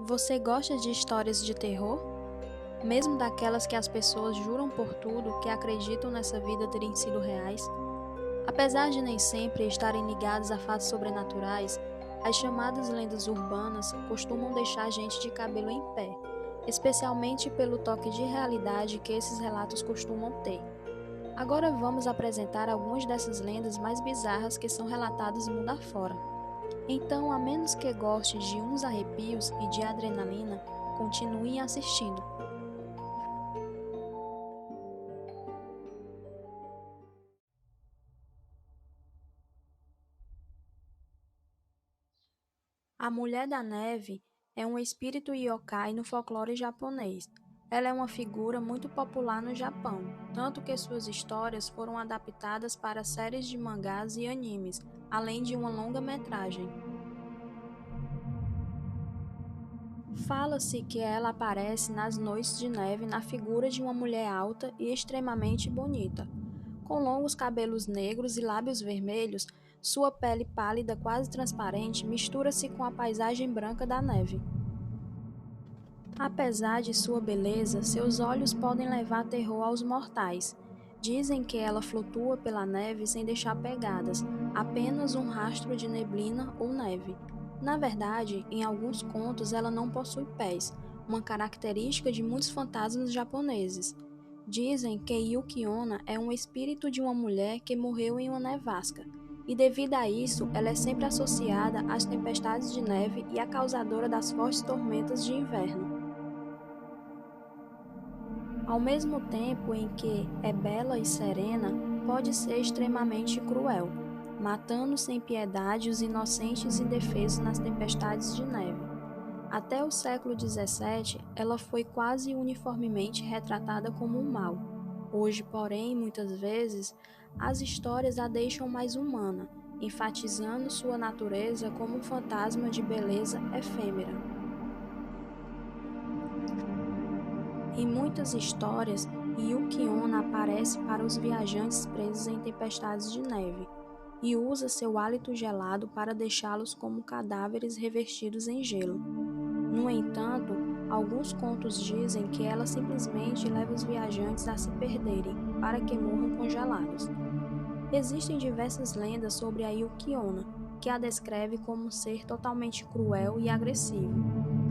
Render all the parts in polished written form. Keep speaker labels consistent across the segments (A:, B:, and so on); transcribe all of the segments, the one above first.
A: Você gosta de histórias de terror? Mesmo daquelas que as pessoas juram por tudo que acreditam nessa vida terem sido reais? Apesar de nem sempre estarem ligadas a fatos sobrenaturais, as chamadas lendas urbanas costumam deixar a gente de cabelo em pé, especialmente pelo toque de realidade que esses relatos costumam ter. Agora vamos apresentar algumas dessas lendas mais bizarras que são relatadas mundo afora. Então, a menos que goste de uns arrepios e de adrenalina, continue assistindo. A Mulher da Neve é um espírito yokai no folclore japonês. Ela é uma figura muito popular no Japão, tanto que suas histórias foram adaptadas para séries de mangás e animes, além de uma longa-metragem. Fala-se que ela aparece nas noites de neve na figura de uma mulher alta e extremamente bonita. Com longos cabelos negros e lábios vermelhos, sua pele pálida quase transparente mistura-se com a paisagem branca da neve. Apesar de sua beleza, seus olhos podem levar terror aos mortais. Dizem que ela flutua pela neve sem deixar pegadas, apenas um rastro de neblina ou neve. Na verdade, em alguns contos ela não possui pés, uma característica de muitos fantasmas japoneses. Dizem que Yuki-onna é um espírito de uma mulher que morreu em uma nevasca, e devido a isso ela é sempre associada às tempestades de neve e a causadora das fortes tormentas de inverno. Ao mesmo tempo em que é bela e serena, pode ser extremamente cruel, matando sem piedade os inocentes e indefesos nas tempestades de neve. Até o século XVII, ela foi quase uniformemente retratada como um mal. Hoje, porém, muitas vezes, as histórias a deixam mais humana, enfatizando sua natureza como um fantasma de beleza efêmera. Em muitas histórias, Yuki-onna aparece para os viajantes presos em tempestades de neve e usa seu hálito gelado para deixá-los como cadáveres revestidos em gelo. No entanto, alguns contos dizem que ela simplesmente leva os viajantes a se perderem, para que morram congelados. Existem diversas lendas sobre a Yuki-onna, que a descreve como um ser totalmente cruel e agressivo.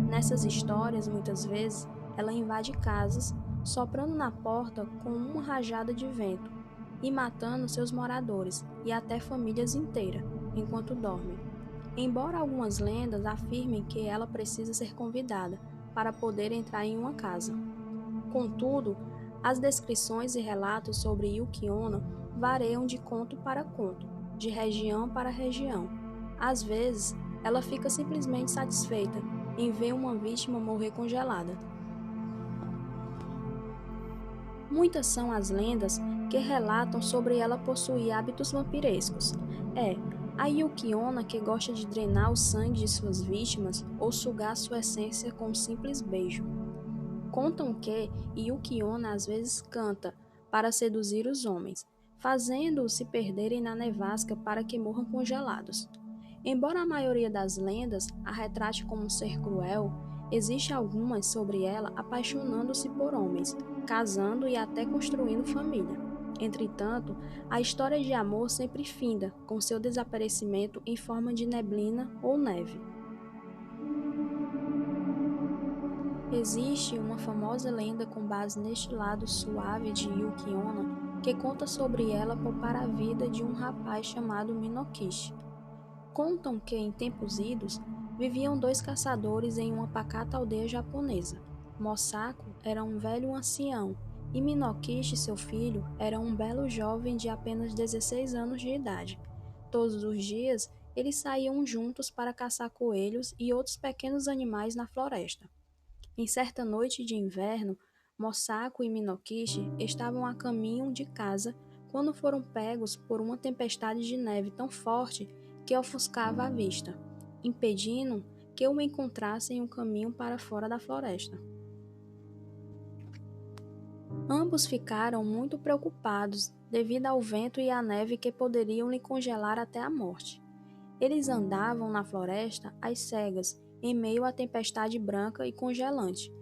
A: Nessas histórias, muitas vezes, ela invade casas, soprando na porta com uma rajada de vento e matando seus moradores e até famílias inteiras enquanto dormem. Embora algumas lendas afirmem que ela precisa ser convidada para poder entrar em uma casa. Contudo, as descrições e relatos sobre Yuki-onna variam de conto para conto, de região para região. Às vezes, ela fica simplesmente satisfeita em ver uma vítima morrer congelada. Muitas são as lendas que relatam sobre ela possuir hábitos vampirescos. É a Yuki-onna que gosta de drenar o sangue de suas vítimas ou sugar sua essência com um simples beijo. Contam que Yuki-onna às vezes canta para seduzir os homens, fazendo-os se perderem na nevasca para que morram congelados. Embora a maioria das lendas a retrate como um ser cruel, existe algumas sobre ela apaixonando-se por homens, casando e até construindo família. Entretanto, a história de amor sempre finda com seu desaparecimento em forma de neblina ou neve. Existe uma famosa lenda com base neste lado suave de Yuki-onna que conta sobre ela poupar a vida de um rapaz chamado Minokishi. Contam que, em tempos idos, viviam dois caçadores em uma pacata aldeia japonesa. Mosako era um velho ancião e Minokishi, seu filho, era um belo jovem de apenas 16 anos de idade. Todos os dias, eles saíam juntos para caçar coelhos e outros pequenos animais na floresta. Em certa noite de inverno, Mosako e Minokishi estavam a caminho de casa quando foram pegos por uma tempestade de neve tão forte que ofuscava a vista, impedindo que o encontrassem um caminho para fora da floresta. Ambos ficaram muito preocupados devido ao vento e à neve que poderiam lhe congelar até a morte. Eles andavam na floresta às cegas, em meio à tempestade branca e congelante,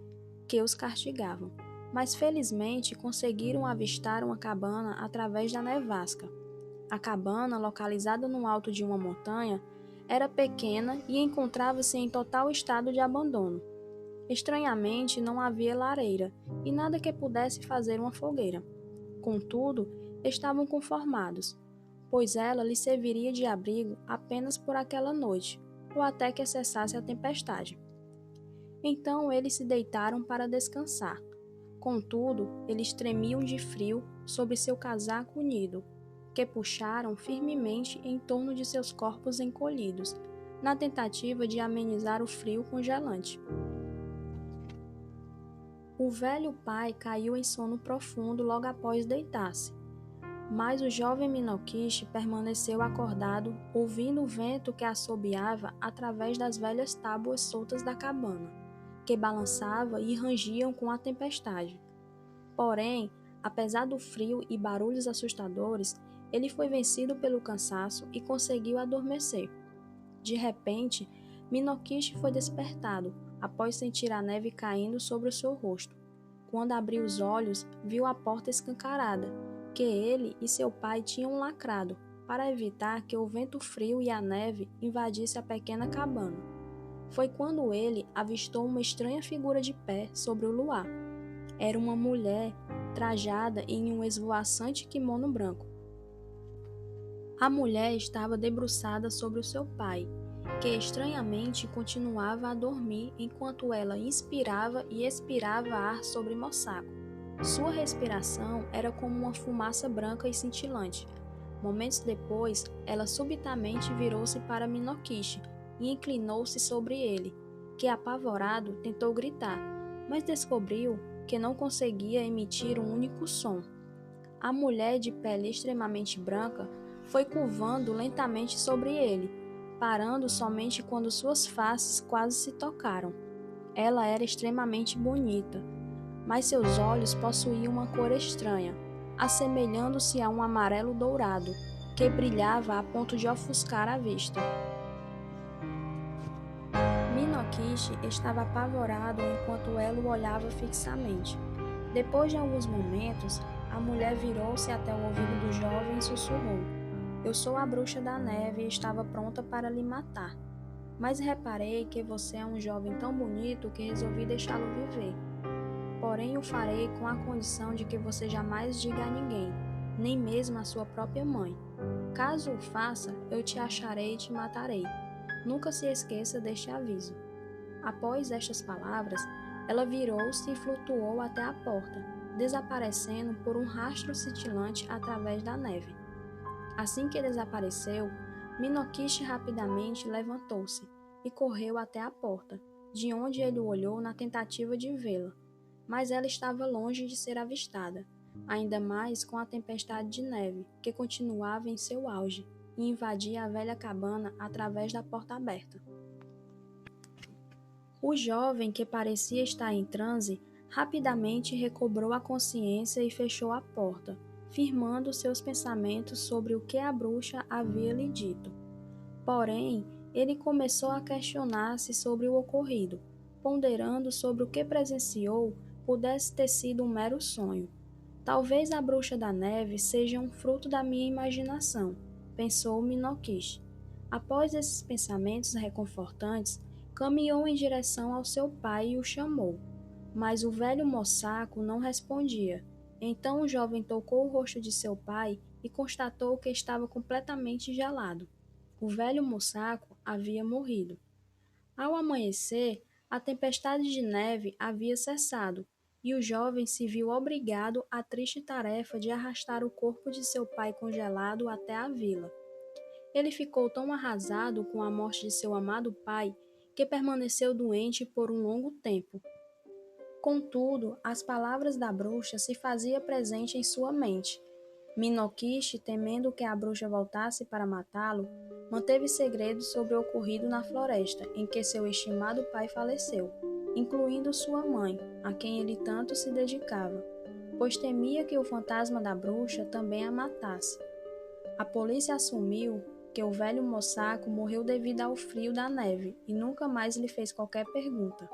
A: que os castigavam. Mas felizmente conseguiram avistar uma cabana através da nevasca. A cabana, localizada no alto de uma montanha, era pequena e encontrava-se em total estado de abandono. Estranhamente, não havia lareira e nada que pudesse fazer uma fogueira. Contudo, estavam conformados, pois ela lhe serviria de abrigo apenas por aquela noite, ou até que cessasse a tempestade. Então eles se deitaram para descansar. Contudo, eles tremiam de frio sobre seu casaco unido, que puxaram firmemente em torno de seus corpos encolhidos, na tentativa de amenizar o frio congelante. O velho pai caiu em sono profundo logo após deitar-se, mas o jovem Minokishi permaneceu acordado, ouvindo o vento que assobiava através das velhas tábuas soltas da cabana, que balançava e rangiam com a tempestade. Porém, apesar do frio e barulhos assustadores, ele foi vencido pelo cansaço e conseguiu adormecer. De repente, Minokishi foi despertado, após sentir a neve caindo sobre o seu rosto. Quando abriu os olhos, viu a porta escancarada, que ele e seu pai tinham lacrado, para evitar que o vento frio e a neve invadisse a pequena cabana. Foi quando ele avistou uma estranha figura de pé sobre o luar. Era uma mulher trajada em um esvoaçante kimono branco. A mulher estava debruçada sobre o seu pai, que estranhamente continuava a dormir enquanto ela inspirava e expirava ar sobre Mosako. Sua respiração era como uma fumaça branca e cintilante. Momentos depois, ela subitamente virou-se para Minokishi e inclinou-se sobre ele, que, apavorado, tentou gritar, mas descobriu que não conseguia emitir um único som. A mulher de pele extremamente branca foi curvando lentamente sobre ele, parando somente quando suas faces quase se tocaram. Ela era extremamente bonita, mas seus olhos possuíam uma cor estranha, assemelhando-se a um amarelo dourado, que brilhava a ponto de ofuscar a vista. Minokishi estava apavorado enquanto ela o olhava fixamente. Depois de alguns momentos, a mulher virou-se até o ouvido do jovem e sussurrou: "Eu sou a bruxa da neve e estava pronta para lhe matar. Mas reparei que você é um jovem tão bonito que resolvi deixá-lo viver. Porém, o farei com a condição de que você jamais diga a ninguém, nem mesmo a sua própria mãe. Caso o faça, eu te acharei e te matarei. Nunca se esqueça deste aviso." Após estas palavras, ela virou-se e flutuou até a porta, desaparecendo por um rastro cintilante através da neve. Assim que desapareceu, Minokishi rapidamente levantou-se e correu até a porta, de onde ele olhou na tentativa de vê-la. Mas ela estava longe de ser avistada, ainda mais com a tempestade de neve, que continuava em seu auge e invadia a velha cabana através da porta aberta. O jovem, que parecia estar em transe, rapidamente recobrou a consciência e fechou a porta, firmando seus pensamentos sobre o que a bruxa havia lhe dito. Porém, ele começou a questionar-se sobre o ocorrido, ponderando sobre o que presenciou pudesse ter sido um mero sonho. Talvez a bruxa da neve seja um fruto da minha imaginação, pensou Minokishi. Após esses pensamentos reconfortantes, caminhou em direção ao seu pai e o chamou. Mas o velho Mosako não respondia. Então o jovem tocou o rosto de seu pai e constatou que estava completamente gelado. O velho Mosako havia morrido. Ao amanhecer, a tempestade de neve havia cessado, e o jovem se viu obrigado à triste tarefa de arrastar o corpo de seu pai congelado até a vila. Ele ficou tão arrasado com a morte de seu amado pai que permaneceu doente por um longo tempo. Contudo, as palavras da bruxa se faziam presente em sua mente. Minokishi, temendo que a bruxa voltasse para matá-lo, manteve segredo sobre o ocorrido na floresta em que seu estimado pai faleceu, incluindo sua mãe, a quem ele tanto se dedicava, pois temia que o fantasma da bruxa também a matasse. A polícia assumiu que o velho moçaco morreu devido ao frio da neve e nunca mais lhe fez qualquer pergunta.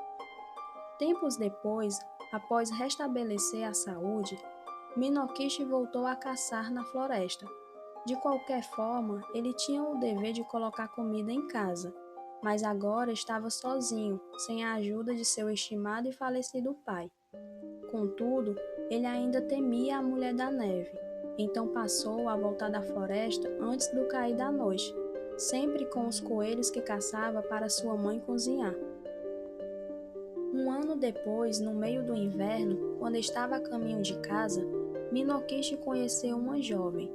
A: Tempos depois, após restabelecer a saúde, Minokishi voltou a caçar na floresta. De qualquer forma, ele tinha o dever de colocar comida em casa, mas agora estava sozinho, sem a ajuda de seu estimado e falecido pai. Contudo, ele ainda temia a Mulher da Neve, então passou a voltar da floresta antes do cair da noite, sempre com os coelhos que caçava para sua mãe cozinhar. Um ano depois, no meio do inverno, quando estava a caminho de casa, Minokishi conheceu uma jovem.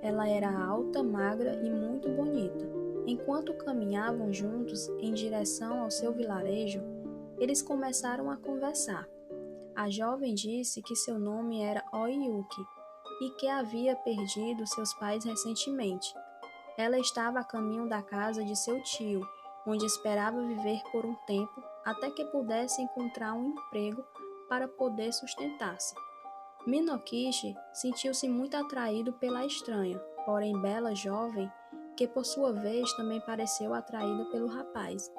A: Ela era alta, magra e muito bonita. Enquanto caminhavam juntos em direção ao seu vilarejo, eles começaram a conversar. A jovem disse que seu nome era Oyuki e que havia perdido seus pais recentemente. Ela estava a caminho da casa de seu tio, onde esperava viver por um tempo até que pudesse encontrar um emprego para poder sustentar-se. Minokishi sentiu-se muito atraído pela estranha, porém bela jovem, que por sua vez também pareceu atraída pelo rapaz.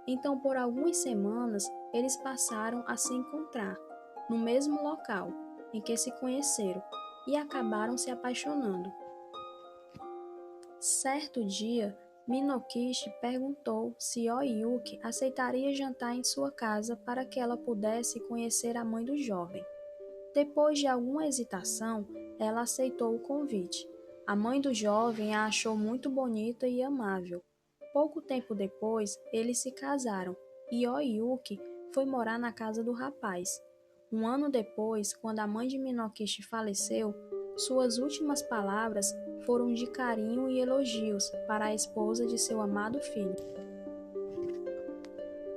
A: Então, por algumas semanas, eles passaram a se encontrar, no mesmo local em que se conheceram, e acabaram se apaixonando. Certo dia, Minokishi perguntou se Oyuki aceitaria jantar em sua casa para que ela pudesse conhecer a mãe do jovem. Depois de alguma hesitação, ela aceitou o convite. A mãe do jovem a achou muito bonita e amável. Pouco tempo depois, eles se casaram e Oyuki foi morar na casa do rapaz. Um ano depois, quando a mãe de Minokishi faleceu, suas últimas palavras foram de carinho e elogios para a esposa de seu amado filho.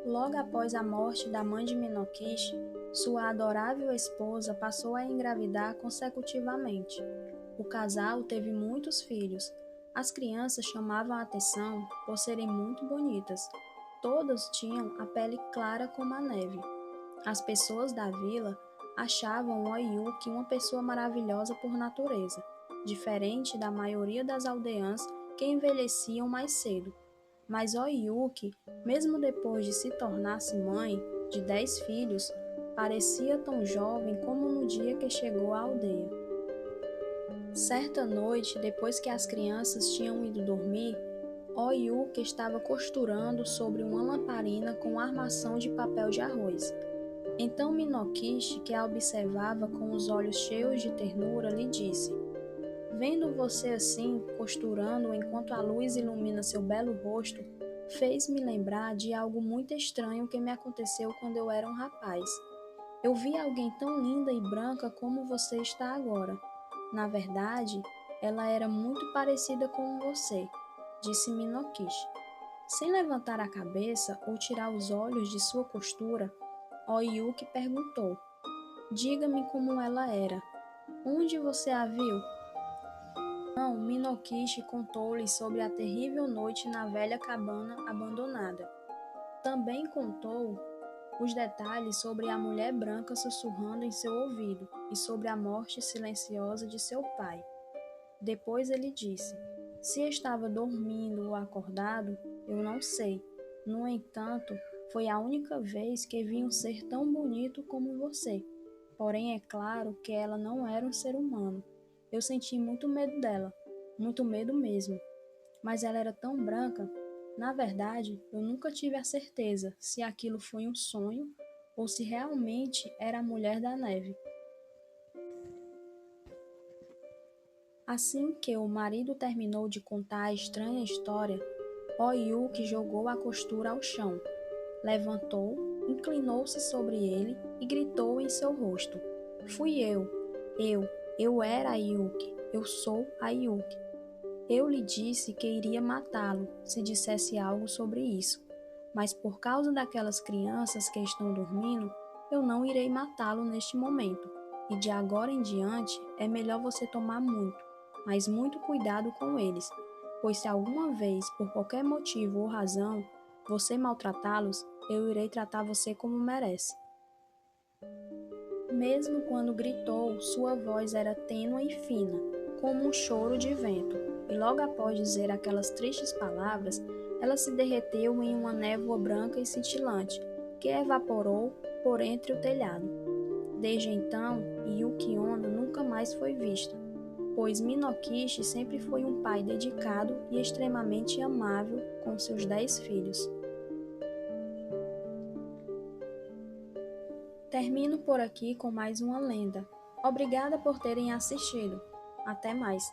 A: Logo após a morte da mãe de Minokishi, sua adorável esposa passou a engravidar consecutivamente. O casal teve muitos filhos. As crianças chamavam a atenção por serem muito bonitas. Todas tinham a pele clara como a neve. As pessoas da vila achavam Oyuki uma pessoa maravilhosa por natureza, diferente da maioria das aldeãs que envelheciam mais cedo. Mas Oyuki, mesmo depois de se tornar-se mãe de 10 filhos, parecia tão jovem como no dia que chegou à aldeia. Certa noite, depois que as crianças tinham ido dormir, Oyuki estava costurando sobre uma lamparina com armação de papel de arroz. Então Minokishi, que a observava com os olhos cheios de ternura, lhe disse: "Vendo você assim, costurando enquanto a luz ilumina seu belo rosto, fez-me lembrar de algo muito estranho que me aconteceu quando eu era um rapaz. Eu vi alguém tão linda e branca como você está agora. Na verdade, ela era muito parecida com você", disse Minokishi. Sem levantar a cabeça ou tirar os olhos de sua costura, Oyuki perguntou: "Diga-me como ela era. Onde você a viu?" Então, Minokishi contou-lhe sobre a terrível noite na velha cabana abandonada. Também contou os detalhes sobre a mulher branca sussurrando em seu ouvido e sobre a morte silenciosa de seu pai. Depois ele disse: "Se estava dormindo ou acordado, eu não sei. No entanto, foi a única vez que vi um ser tão bonito como você. Porém, é claro que ela não era um ser humano. Eu senti muito medo dela, muito medo mesmo. Mas ela era tão branca. Na verdade, eu nunca tive a certeza se aquilo foi um sonho ou se realmente era a Mulher da Neve." Assim que o marido terminou de contar a estranha história, Oyuki jogou a costura ao chão, levantou, inclinou-se sobre ele e gritou em seu rosto: "Fui eu era a Yuki, eu sou a Yuki. Eu lhe disse que iria matá-lo se dissesse algo sobre isso, mas por causa daquelas crianças que estão dormindo, eu não irei matá-lo neste momento, e de agora em diante é melhor você tomar muito, mas muito cuidado com eles, pois se alguma vez, por qualquer motivo ou razão, você maltratá-los, eu irei tratar você como merece." Mesmo quando gritou, sua voz era tênue e fina, como um choro de vento. e logo após dizer aquelas tristes palavras, ela se derreteu em uma névoa branca e cintilante, que evaporou por entre o telhado. Desde então, Yuki Onna nunca mais foi vista, pois Minokichi sempre foi um pai dedicado e extremamente amável com seus 10 filhos. Termino por aqui com mais uma lenda. Obrigada por terem assistido. Até mais!